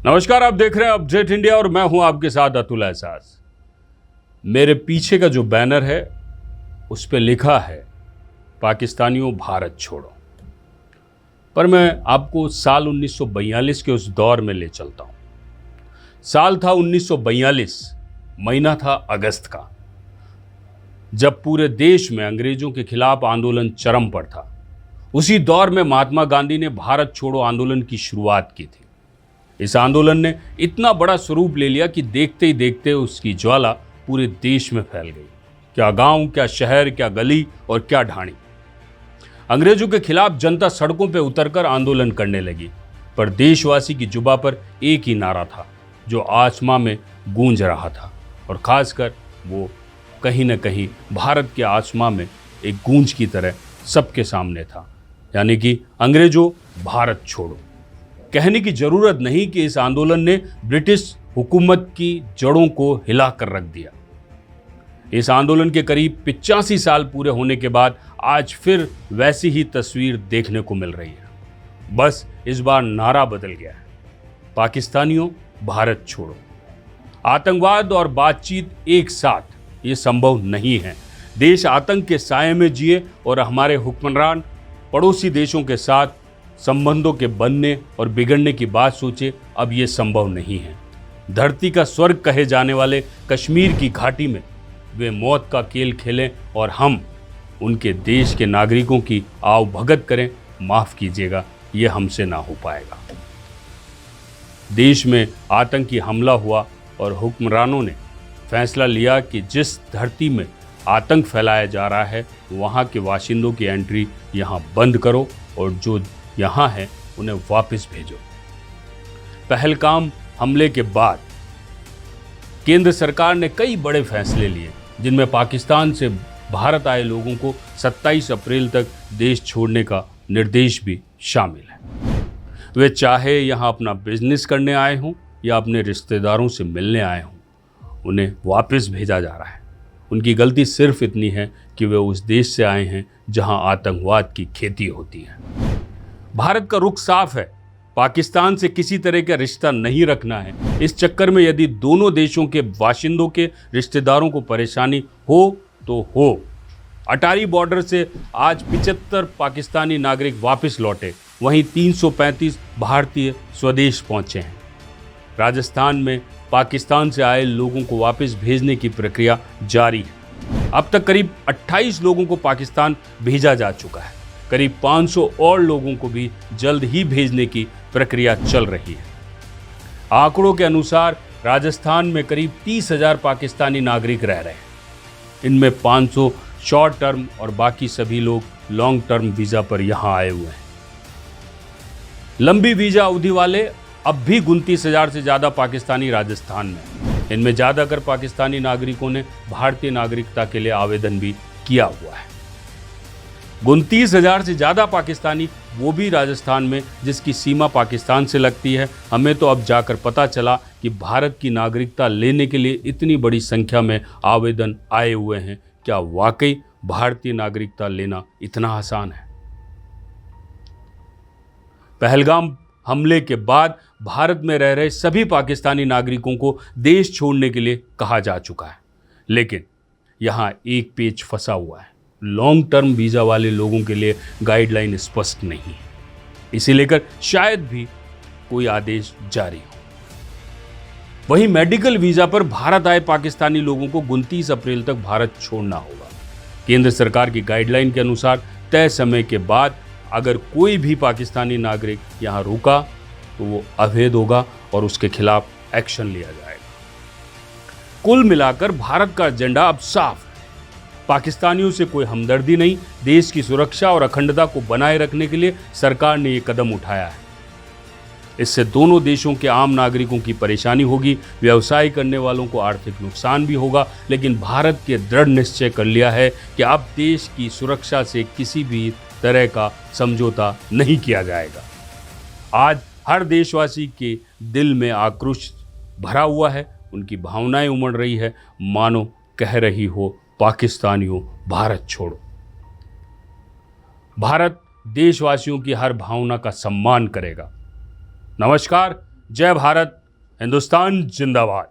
नमस्कार, आप देख रहे हैं अपडेट इंडिया और मैं हूं आपके साथ अतुल एहसास। मेरे पीछे का जो बैनर है उस पे लिखा है पाकिस्तानियों भारत छोड़ो। पर मैं आपको साल 1942 के उस दौर में ले चलता हूं। साल था 1942, महीना था अगस्त का, जब पूरे देश में अंग्रेजों के खिलाफ आंदोलन चरम पर था। उसी दौर में महात्मा गांधी ने भारत छोड़ो आंदोलन की शुरुआत की थी। इस आंदोलन ने इतना बड़ा स्वरूप ले लिया कि देखते ही देखते उसकी ज्वाला पूरे देश में फैल गई। क्या गांव, क्या शहर, क्या गली और क्या ढाणी। अंग्रेजों के खिलाफ जनता सड़कों पर उतरकर आंदोलन करने लगी, पर देशवासी की जुबा पर एक ही नारा था जो आसमां में गूंज रहा था, और खासकर वो कहीं न कहीं भारत के आसमां में एक गूंज की तरह सबके सामने था, यानी कि अंग्रेजों भारत छोड़ो। कहने की जरूरत नहीं कि इस आंदोलन ने ब्रिटिश हुकूमत की जड़ों को हिला कर रख दिया। इस आंदोलन के करीब 85 साल पूरे होने के बाद आज फिर वैसी ही तस्वीर देखने को मिल रही है। बस इस बार नारा बदल गया है, पाकिस्तानियों भारत छोड़ो। आतंकवाद और बातचीत एक साथ ये संभव नहीं है। देश आतंक के साये में जिए और हमारे हुक्मरान पड़ोसी देशों के साथ संबंधों के बनने और बिगड़ने की बात सोचे, अब ये संभव नहीं है। धरती का स्वर्ग कहे जाने वाले कश्मीर की घाटी में वे मौत का खेल खेलें और हम उनके देश के नागरिकों की आव भगत करें, माफ कीजिएगा, ये हमसे ना हो पाएगा। देश में आतंकी हमला हुआ और हुक्मरानों ने फैसला लिया कि जिस धरती में आतंक फैलाया जा रहा है वहाँ के बाशिंदों की एंट्री यहाँ बंद करो और जो यहाँ है उन्हें वापस भेजो। पहलगाम हमले के बाद केंद्र सरकार ने कई बड़े फैसले लिए, जिनमें पाकिस्तान से भारत आए लोगों को 27 अप्रैल तक देश छोड़ने का निर्देश भी शामिल है। वे चाहे यहाँ अपना बिजनेस करने आए हों या अपने रिश्तेदारों से मिलने आए हों, उन्हें वापस भेजा जा रहा है। उनकी गलती सिर्फ इतनी है कि वे उस देश से आए हैं जहां आतंकवाद की खेती होती है। भारत का रुख साफ है, पाकिस्तान से किसी तरह का रिश्ता नहीं रखना है। इस चक्कर में यदि दोनों देशों के बाशिंदों के रिश्तेदारों को परेशानी हो तो हो। अटारी बॉर्डर से आज 75 पाकिस्तानी नागरिक वापस लौटे, वहीं 335 भारतीय स्वदेश पहुंचे हैं। राजस्थान में पाकिस्तान से आए लोगों को वापस भेजने की प्रक्रिया जारी है। अब तक करीब 28 लोगों को पाकिस्तान भेजा जा चुका है। करीब 500 और लोगों को भी जल्द ही भेजने की प्रक्रिया चल रही है। आंकड़ों के अनुसार राजस्थान में करीब 30,000 पाकिस्तानी नागरिक रह रहे हैं। इनमें 500 शॉर्ट टर्म और बाकी सभी लोग लॉन्ग टर्म वीज़ा पर यहाँ आए हुए हैं। लंबी वीज़ा अवधि वाले अब भी 29,000 से ज़्यादा पाकिस्तानी राजस्थान में हैं। इनमें ज़्यादातर पाकिस्तानी नागरिकों ने भारतीय नागरिकता के लिए आवेदन भी किया हुआ है। 29,000 से ज़्यादा पाकिस्तानी, वो भी राजस्थान में, जिसकी सीमा पाकिस्तान से लगती है। हमें तो अब जाकर पता चला कि भारत की नागरिकता लेने के लिए इतनी बड़ी संख्या में आवेदन आए हुए हैं। क्या वाकई भारतीय नागरिकता लेना इतना आसान है? पहलगाम हमले के बाद भारत में रह रहे सभी पाकिस्तानी नागरिकों को देश छोड़ने के लिए कहा जा चुका है, लेकिन यहाँ एक पेच फंसा हुआ है। लॉन्ग टर्म वीज़ा वाले लोगों के लिए गाइडलाइन स्पष्ट नहीं है। इसे लेकर शायद भी कोई आदेश जारी हो। वहीं मेडिकल वीज़ा पर भारत आए पाकिस्तानी लोगों को 29 अप्रैल तक भारत छोड़ना होगा। केंद्र सरकार की गाइडलाइन के अनुसार तय समय के बाद अगर कोई भी पाकिस्तानी नागरिक यहाँ रुका तो वो अवैध होगा और उसके खिलाफ एक्शन लिया जाएगा। कुल मिलाकर भारत का एजेंडा अब साफ है। पाकिस्तानियों से कोई हमदर्दी नहीं, देश की सुरक्षा और अखंडता को बनाए रखने के लिए सरकार ने ये कदम उठाया है। इससे दोनों देशों के आम नागरिकों की परेशानी होगी, व्यवसाय करने वालों को आर्थिक नुकसान भी होगा, लेकिन भारत के दृढ़ निश्चय कर लिया है कि अब देश की सुरक्षा से किसी भी तरह का समझौता नहीं किया जाएगा। आज हर देशवासी के दिल में आक्रोश भरा हुआ है, उनकी भावनाएं उमड़ रही है, मानो कह रही हो पाकिस्तानियों भारत छोड़ो। भारत देशवासियों की हर भावना का सम्मान करेगा। नमस्कार, जय भारत, हिंदुस्तान जिंदाबाद।